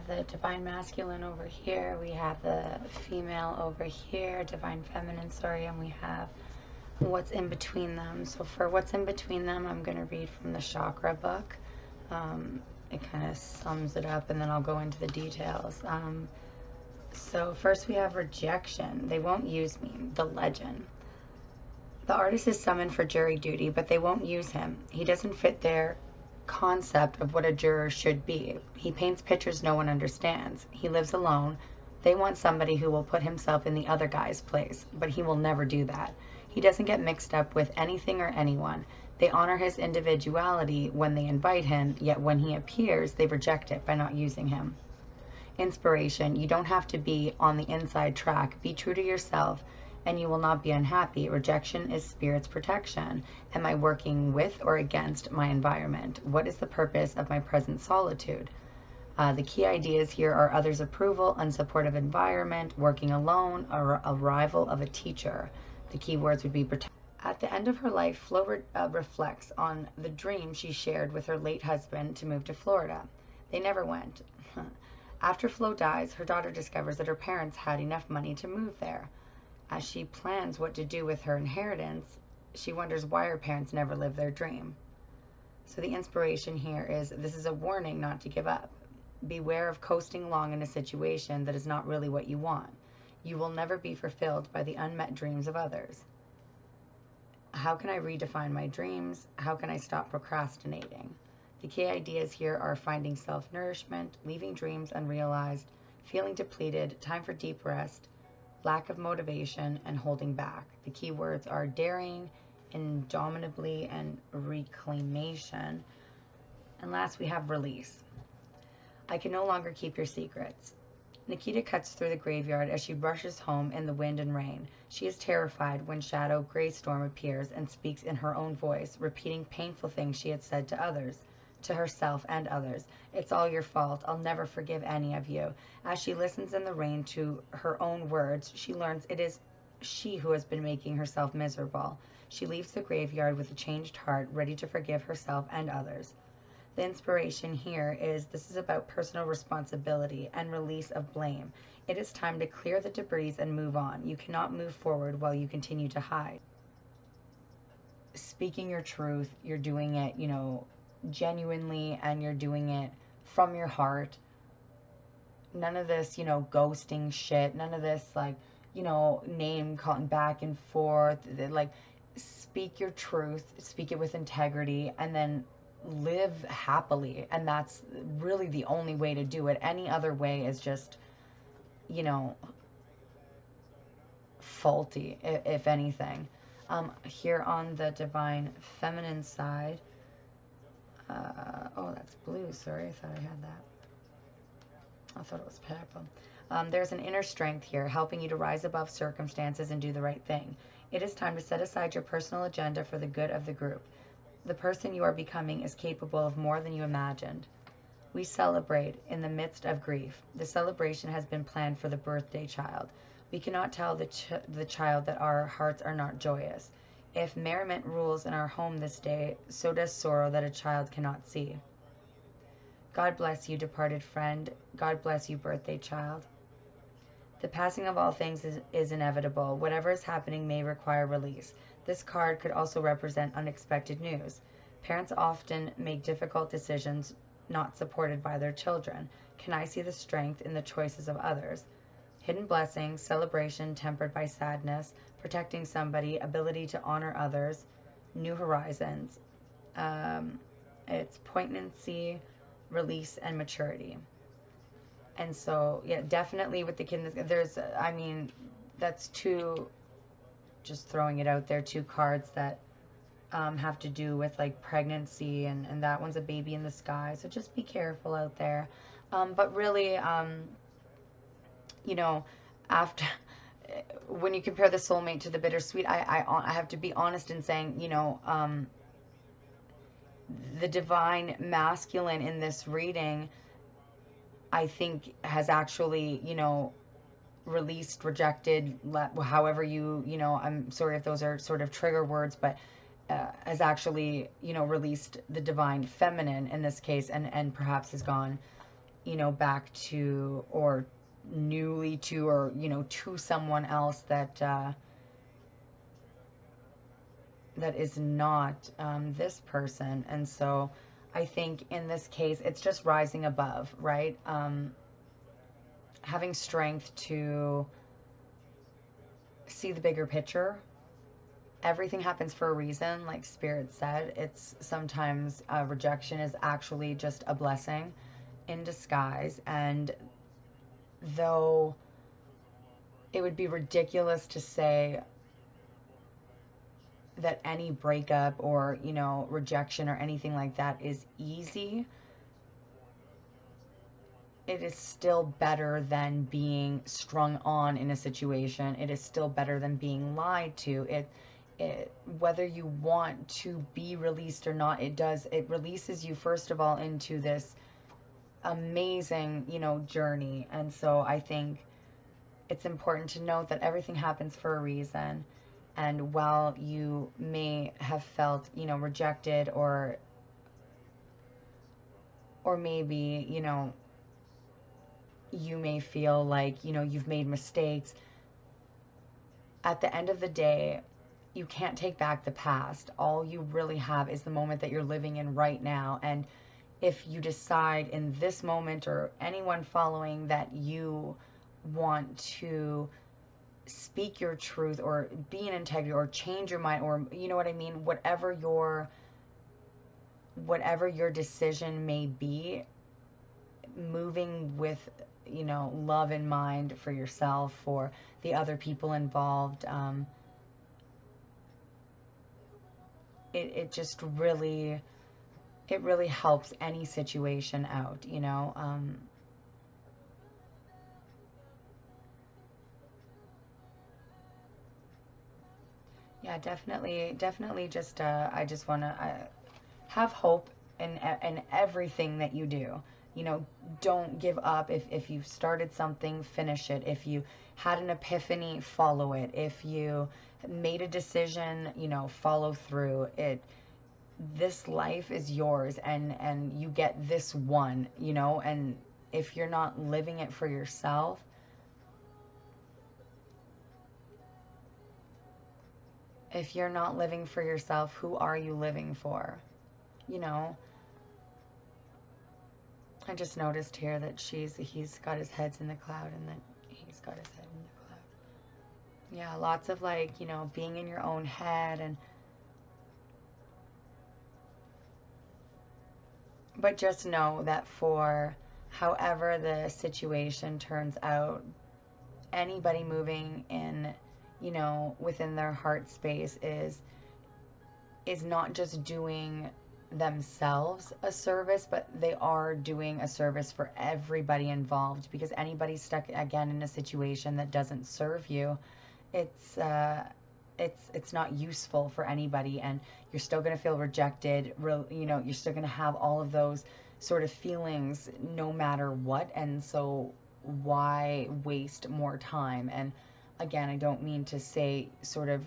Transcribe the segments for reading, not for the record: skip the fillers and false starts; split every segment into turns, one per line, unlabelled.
have the divine masculine over here, we have the female over here, divine feminine, sorry, and we have what's in between them. So for what's in between them, I'm going to read from the chakra book. It kind of sums it up, and then I'll go into the details. So first we have rejection. They won't use me. The legend. The artist is summoned for jury duty, but they won't use him. He doesn't fit their concept of what a juror should be. He paints pictures no one understands. He lives alone. They want somebody who will put himself in the other guy's place, but he will never do that. He doesn't get mixed up with anything or anyone. They honor his individuality when they invite him, yet when he appears, they reject it by not using him. Inspiration. You don't have to be on the inside track. Be true to yourself, and you will not be unhappy. Rejection is spirit's protection. Am I working with or against my environment? What is the purpose of my present solitude? The key ideas here are others' approval, unsupportive environment, working alone, or arrival of a teacher. The key words would be protect. At the end of her life, Flo reflects on the dream she shared with her late husband to move to Florida. They never went. After Flo dies, her daughter discovers that her parents had enough money to move there. As she plans what to do with her inheritance, she wonders why her parents never lived their dream. So the inspiration here is, this is a warning not to give up. Beware of coasting along in a situation that is not really what you want. You will never be fulfilled by the unmet dreams of others. How can I redefine my dreams? How can I stop procrastinating? The key ideas here are finding self-nourishment, leaving dreams unrealized, feeling depleted, time for deep rest, lack of motivation, and holding back. The key words are daring, indomitably, and reclamation. And last, we have release. I can no longer keep your secrets. Nikita cuts through the graveyard as she rushes home in the wind and rain. She is terrified when Shadow Greystorm appears and speaks in her own voice, repeating painful things she had said to others, to herself and others. It's all your fault. I'll never forgive any of you. As she listens in the rain to her own words, she learns it is she who has been making herself miserable. She leaves the graveyard with a changed heart, ready to forgive herself and others. The inspiration here is, this is about personal responsibility and release of blame. It is time to clear the debris and move on. You cannot move forward while you continue to hide. Speaking your truth, you're doing it, genuinely, and you're doing it from your heart. None of this, ghosting shit. None of this, name calling back and forth. Speak your truth, speak it with integrity, and then live happily. And that's really the only way to do it. Any other way is just, faulty, if anything. Here on the divine feminine side, oh, that's blue. Sorry, I thought I had that. I thought it was purple. There's an inner strength here, helping you to rise above circumstances and do the right thing. It is time to set aside your personal agenda for the good of the group. The person you are becoming is capable of more than you imagined. We celebrate in the midst of grief. The celebration has been planned for the birthday child. We cannot tell the child that our hearts are not joyous. If merriment rules in our home this day, so does sorrow that a child cannot see. God bless you, departed friend. God bless you, birthday child. The passing of all things is inevitable. Whatever is happening may require release. This card could also represent unexpected news. Parents often make difficult decisions not supported by their children. Can I see the strength in the choices of others? Hidden blessings, celebration tempered by sadness, protecting somebody, ability to honor others, new horizons. It's poignancy, release, and maturity. And so, yeah, definitely with the kid, there's, that's two, just throwing it out there, two cards that have to do with pregnancy, and that one's a baby in the sky. So just be careful out there. But really, after, when you compare the soulmate to the bittersweet, I have to be honest in saying, the divine masculine in this reading, I think, has actually, released, rejected, however I'm sorry if those are sort of trigger words, but has actually, released the divine feminine in this case, and perhaps has gone you know, back to, or newly to, or, you know, to someone else that, that is not this person. And so I think in this case, it's just rising above, right? Having strength to see the bigger picture. Everything happens for a reason, like Spirit said. It's sometimes rejection is actually just a blessing in disguise. And though it would be ridiculous to say that any breakup or, you know, rejection or anything like that is easy, it is still better than being strung on in a situation. It is still better than being lied to. Whether you want to be released or not, it releases you, first of all, into this amazing, you know, journey. And so I think it's important to note that everything happens for a reason. And while you may have felt, you know, rejected, or maybe, you know, you may feel like, you know, you've made mistakes, at the end of the day, you can't take back the past. All you really have is the moment that you're living in right now. And if you decide in this moment, or anyone following, that you want to speak your truth, or be in integrity, or change your mind, or, you know what I mean, whatever your decision may be, moving with, you know, love in mind for yourself, for the other people involved, it just really, it really helps any situation out, you know. Yeah, definitely just, I just want to have hope in everything that you do. You know, don't give up. If you've started something, finish it. If you had an epiphany, follow it. If you made a decision, you know, follow through it. This life is yours, and you get this one, you know. And if you're not living it for yourself, who are you living for? You know, I just noticed here that he's got his head's in the cloud, and then he's got his head in the cloud. Yeah, lots of, like, you know, being in your own head. But just know that for however the situation turns out, anybody moving in, you know, within their heart space is not just doing themselves a service, but they are doing a service for everybody involved. Because anybody stuck, again, in a situation that doesn't serve you, it's not useful for anybody, and you're still going to feel rejected. You know, you're still going to have all of those sort of feelings no matter what. And so why waste more time? And again, I don't mean to say sort of,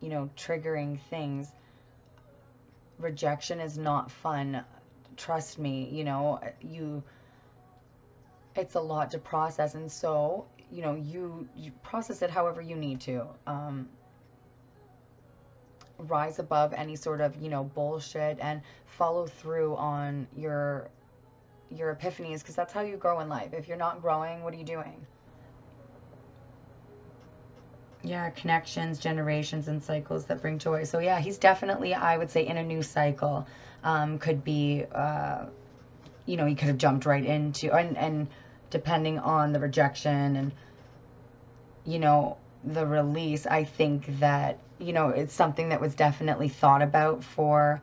you know, triggering things. Rejection is not fun. Trust me, you know, it's a lot to process. And so, you know, you process it however you need to. Rise above any sort of, you know, bullshit, and follow through on your epiphanies, because that's how you grow in life. If you're not growing, what are you doing? Yeah, connections, generations, and cycles that bring joy. So yeah, he's definitely, I would say, in a new cycle. Could be, you know, he could have jumped right into, and depending on the rejection and, you know, the release, I think that, you know, it's something that was definitely thought about for,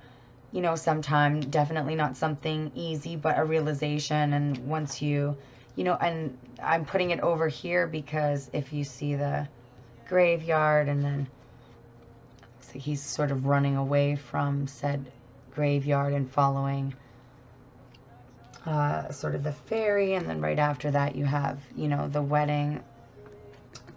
you know, some time. Definitely not something easy, but a realization. And once you know, and I'm putting it over here because if you see the graveyard, and then looks like he's sort of running away from said graveyard and following sort of the fairy. And then right after that you have, you know, the wedding,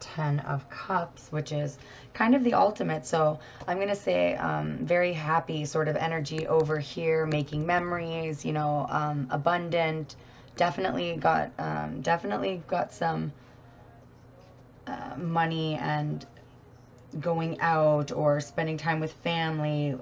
10 of Cups, which is kind of the ultimate. So I'm going to say very happy sort of energy over here, making memories, you know, abundant, Definitely got some money and going out or spending time with family.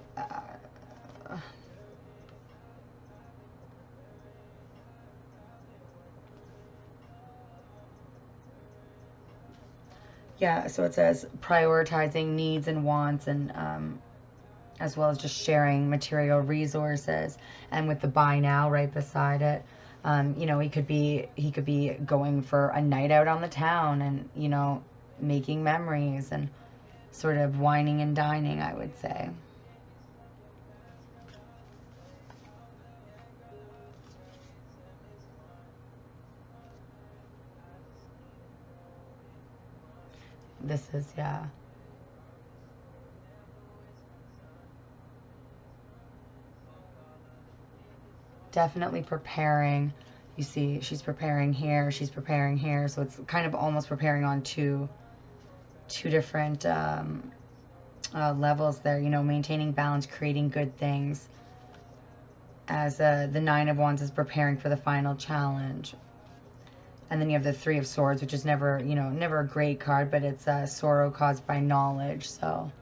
Yeah, so it says prioritizing needs and wants, and as well as just sharing material resources. And with the buy now right beside it, you know, he could be going for a night out on the town, and, you know, making memories and sort of whining and dining, I would say. This is, yeah. Definitely preparing. You see, she's preparing here, she's preparing here. So it's kind of almost preparing on two different levels there. You know, maintaining balance, creating good things. As the Nine of Wands is preparing for the final challenge. And then you have the Three of Swords, which is never, you know, never a great card, but it's sorrow caused by knowledge. So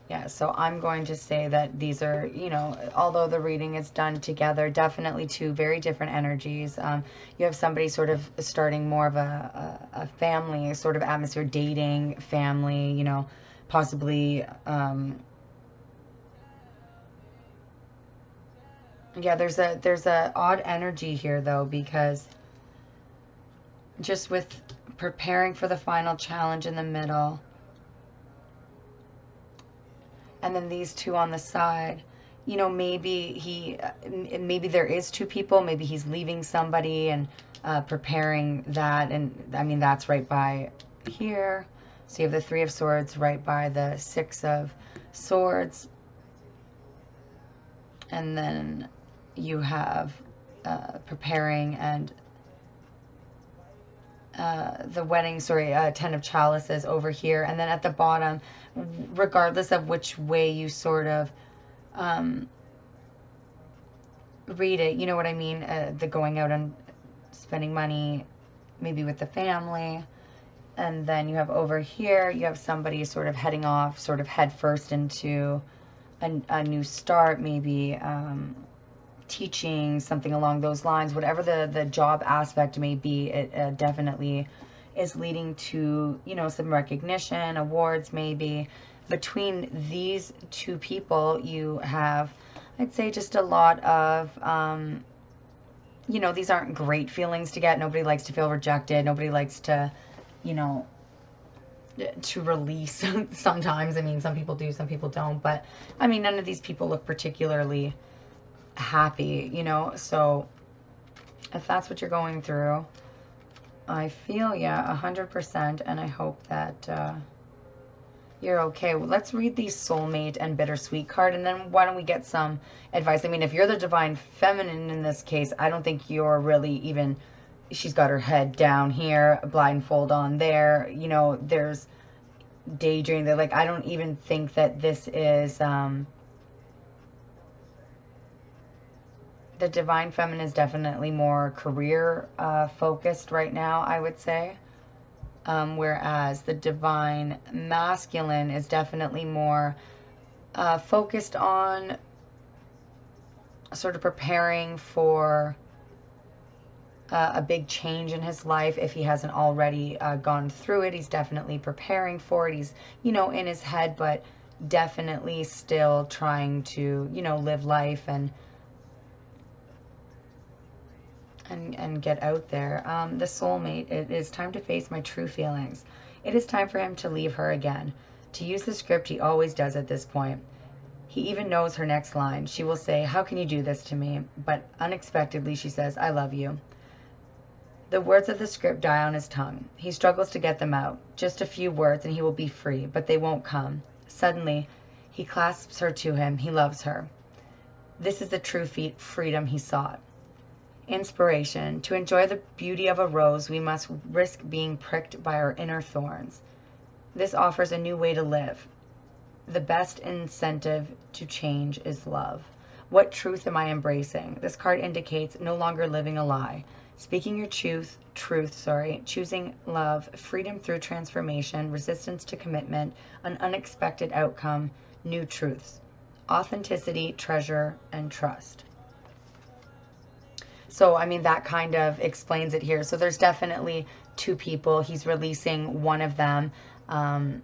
yeah, so I'm going to say that these are, you know, although the reading is done together, definitely two very different energies. You have somebody sort of starting more of a family sort of atmosphere, dating, family, you know, possibly, yeah, there's a odd energy here, though, because just with preparing for the final challenge in the middle, and then these two on the side, you know, maybe there is two people, maybe he's leaving somebody and preparing that, and I mean, that's right by here. So you have the Three of Swords right by the Six of Swords, and then you have preparing and the wedding, sorry, Ten of Chalices over here. And then at the bottom, regardless of which way you sort of read it, you know what I mean? The going out and spending money, maybe with the family. And then you have over here, you have somebody sort of heading off, sort of head first into a new start, maybe teaching, something along those lines. Whatever the job aspect may be, it definitely is leading to, you know, some recognition, awards maybe. Between these two people, you have, I'd say, just a lot of, you know, these aren't great feelings to get. Nobody likes to feel rejected. Nobody likes to, you know, to release sometimes. I mean, some people do, some people don't. But, I mean, none of these people look particularly happy, you know. So if that's what you're going through, I feel, yeah, 100%, and I hope that you're okay. Well, let's read the Soulmate and Bittersweet card, and then why don't we get some advice? I mean, if you're the Divine Feminine in this case, I don't think you're really even, she's got her head down here, blindfold on there, you know, there's daydreaming there. Like, I don't even think that this is, the Divine Feminine is definitely more career focused right now, I would say. Whereas the Divine Masculine is definitely more focused on sort of preparing for a big change in his life. If he hasn't already gone through it, he's definitely preparing for it. He's, you know, in his head, but definitely still trying to, you know, live life and get out there. The Soulmate, it is time to face my true feelings. It is time for him to leave her again. To use the script he always does at this point. He even knows her next line. She will say, "How can you do this to me?" But unexpectedly she says, "I love you." The words of the script die on his tongue. He struggles to get them out. Just a few words and he will be free, but they won't come. Suddenly, he clasps her to him. He loves her. This is the true freedom he sought. Inspiration. To enjoy the beauty of a rose, we must risk being pricked by our inner thorns. This offers a new way to live. the best incentive to change is love. What truth am I embracing? This card indicates no longer living a lie. Speaking your truth, choosing love, freedom through transformation, resistance to commitment, an unexpected outcome, new truths. Authenticity, treasure, and trust. So, I mean, that kind of explains it here. So there's definitely two people. He's releasing one of them and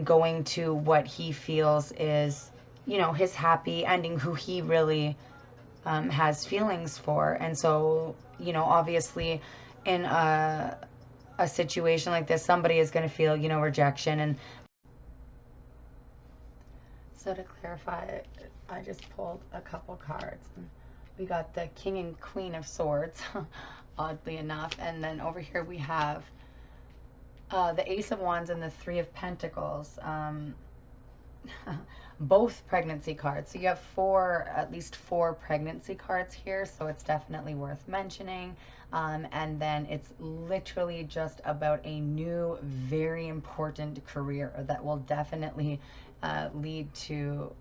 going to what he feels is, you know, his happy ending, who he really has feelings for. And so, you know, obviously in a situation like this, somebody is going to feel, you know, rejection. And so to clarify, I just pulled a couple cards. We got the King and Queen of Swords, oddly enough. And then over here we have the Ace of Wands and the Three of Pentacles. Both pregnancy cards. So you have at least four pregnancy cards here. So it's definitely worth mentioning. And then it's literally just about a new, very important career that will definitely lead to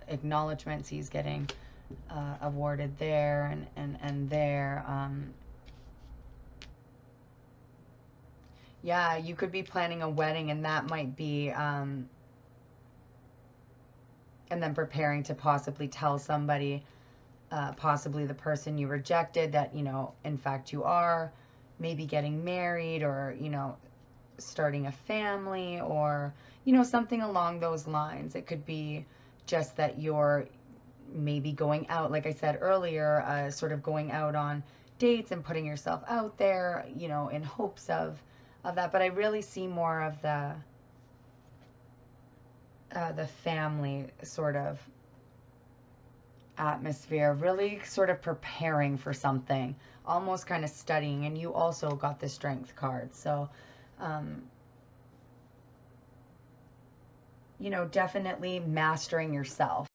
acknowledgments. He's getting awarded there and there. Yeah, you could be planning a wedding, and that might be, and then preparing to possibly tell somebody, possibly the person you rejected, that, you know, in fact you are maybe getting married, or, you know, starting a family, or, you know, something along those lines. It could be just that you're maybe going out, like I said earlier, sort of going out on dates and putting yourself out there, you know, in hopes of that. But I really see more of the family sort of atmosphere, really sort of preparing for something, almost kind of studying. And you also got the Strength card. So, you know, definitely mastering yourself.